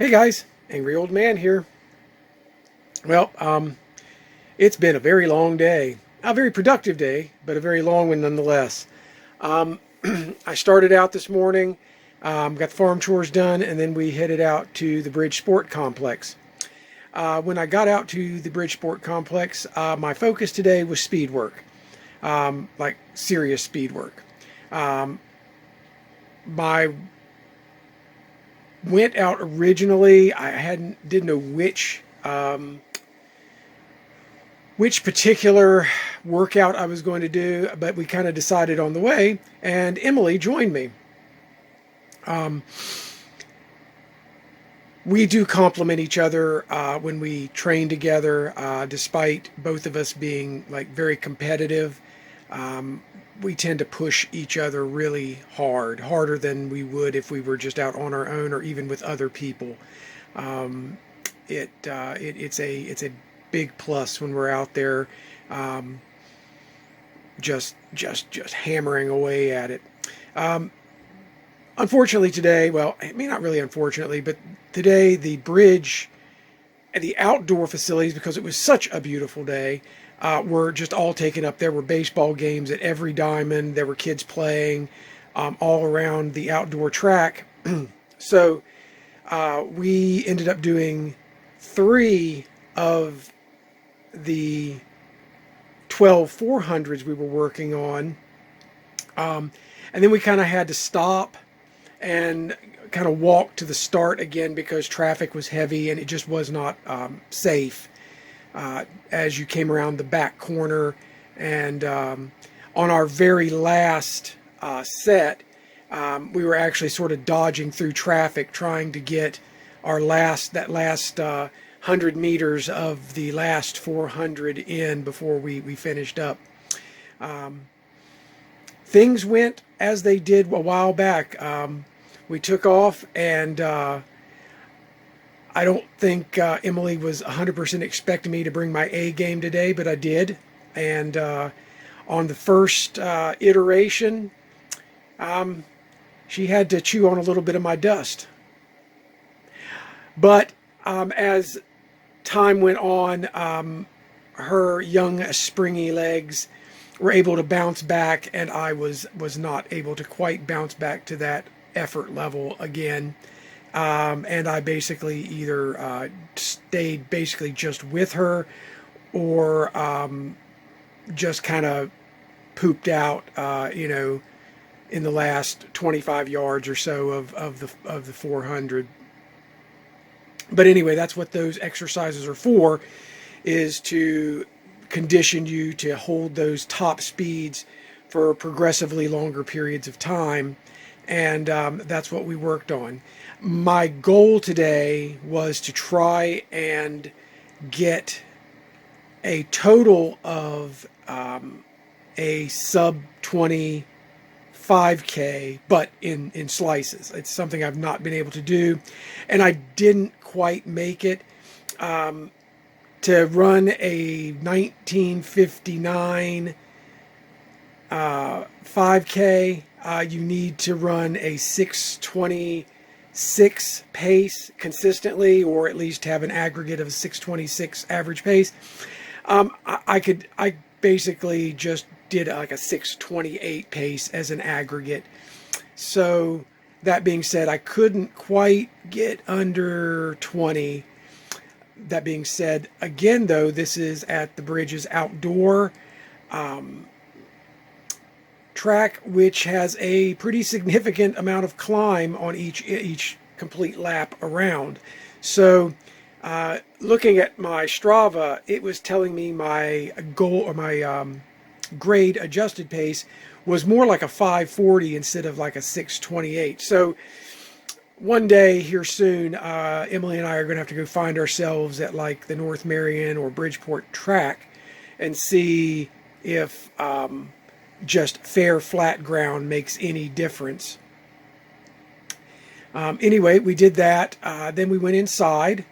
Hey guys, Angry Old Man here. Well, it's been a very long day. A very productive day, but a very long one nonetheless. Um, I started out this morning, got the farm chores done, and then we headed out to the Bridgeport complex. When I got out to the Bridgeport complex, my focus today was speed work, like serious speed work. Um, my went out originally. I didn't know which particular workout I was going to do, but we kind of decided on the way, and Emily joined me. Um, we do complement each other when we train together, despite both of us being like very competitive. Um, we tend to push each other really hard, harder than we would if we were just out on our own or even with other people. Um, it's a big plus when we're out there, um, just hammering away at it. Um, Unfortunately today, well, I mean not really unfortunately, but today the bridge and the outdoor facilities, because it was such a beautiful day, were just all taken up. There were baseball games at every diamond. There were kids playing all around the outdoor track. So we ended up doing three of the 12 400s we were working on. And then we kind of had to stop and kind of walk to the start again because traffic was heavy and it just was not safe as you came around the back corner. And on our very last set, we were actually sort of dodging through traffic trying to get that last 100 meters of the last 400 in before we finished up. Things went as they did a while back. We took off, and I don't think Emily was 100% expecting me to bring my A game today, but I did. And on the first iteration, she had to chew on a little bit of my dust. But as time went on, her young, springy legs were able to bounce back, and I was not able to quite bounce back to that effort level again. And I basically either stayed basically just with her, or just kind of pooped out, in the last 25 yards or so of the 400. But anyway, that's what those exercises are for, is to condition you to hold those top speeds for progressively longer periods of time. And that's what we worked on. My goal today was to try and get a total of a sub 20 5K, but in slices. It's something I've not been able to do, and I didn't quite make it. To run a 1959 5K, you need to run a 6:26 pace consistently, or at least have an aggregate of a 6:26 average pace. I basically just did like a 6:28 pace as an aggregate. So that being said, I couldn't quite get under 20. That being said, again though, this is at the Bridge's outdoor track, which has a pretty significant amount of climb on each complete lap around. So looking at my Strava, it was telling me my goal, or my grade adjusted pace, was more like a 540 instead of like a 628. So one day here soon, Emily and I are going to have to go find ourselves at like the North Marion or Bridgeport track and see if just fair flat ground makes any difference. Anyway, we did that. Then we went inside.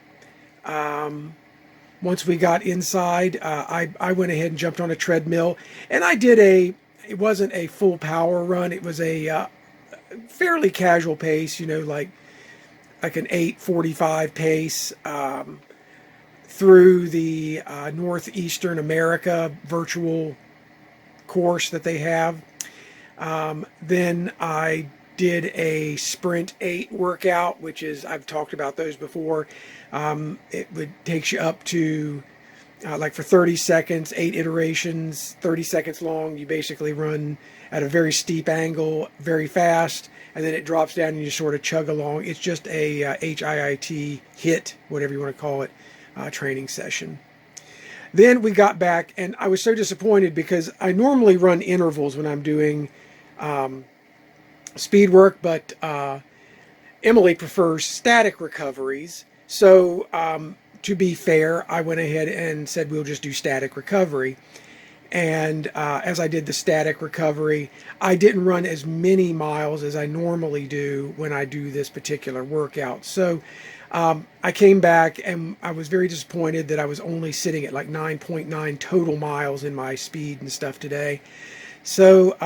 Once we got inside, I went ahead and jumped on a treadmill, and I did it wasn't a full power run. It was a fairly casual pace, like like an 8:45 pace through the Northeastern America virtual course that they have. Then I did a Sprint 8 workout, which is, I've talked about those before. Takes you up to like for 30 seconds, 8 iterations, 30 seconds long. You basically run at a very steep angle, very fast, and then it drops down and you sort of chug along. It's just a HIIT, whatever you want to call it, training session. Then we got back, and I was so disappointed because I normally run intervals when I'm doing speed work, but Emily prefers static recoveries. So to be fair, I went ahead and said we'll just do static recovery. And as I did the static recovery, I didn't run as many miles as I normally do when I do this particular workout. So I came back and I was very disappointed that I was only sitting at like 9.9 total miles in my speed and stuff today. So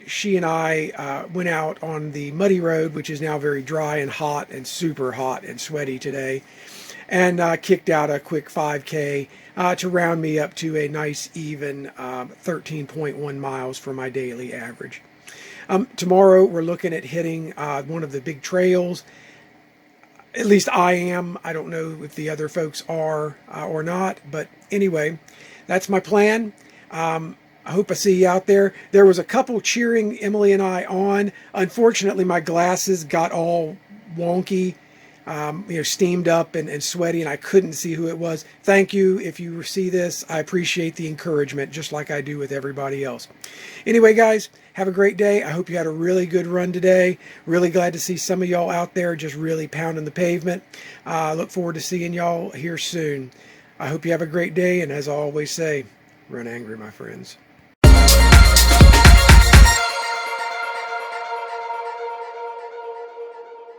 she and I went out on the muddy road, which is now very dry and hot and super hot and sweaty today, and kicked out a quick 5K to round me up to a nice even 13.1 miles for my daily average. Tomorrow we're looking at hitting one of the big trails. At least I am. I don't know if the other folks are or not, but anyway, that's my plan. I hope I see you out there. There was a couple cheering Emily and I on. Unfortunately, my glasses got all wonky, steamed up and sweaty, and I couldn't see who it was. Thank you if you see this. I appreciate the encouragement, just like I do with everybody else. Anyway, guys, have a great day. I hope you had a really good run today. Really glad to see some of y'all out there just really pounding the pavement. Look forward to seeing y'all here soon. I hope you have a great day, and as I always say, run angry, my friends.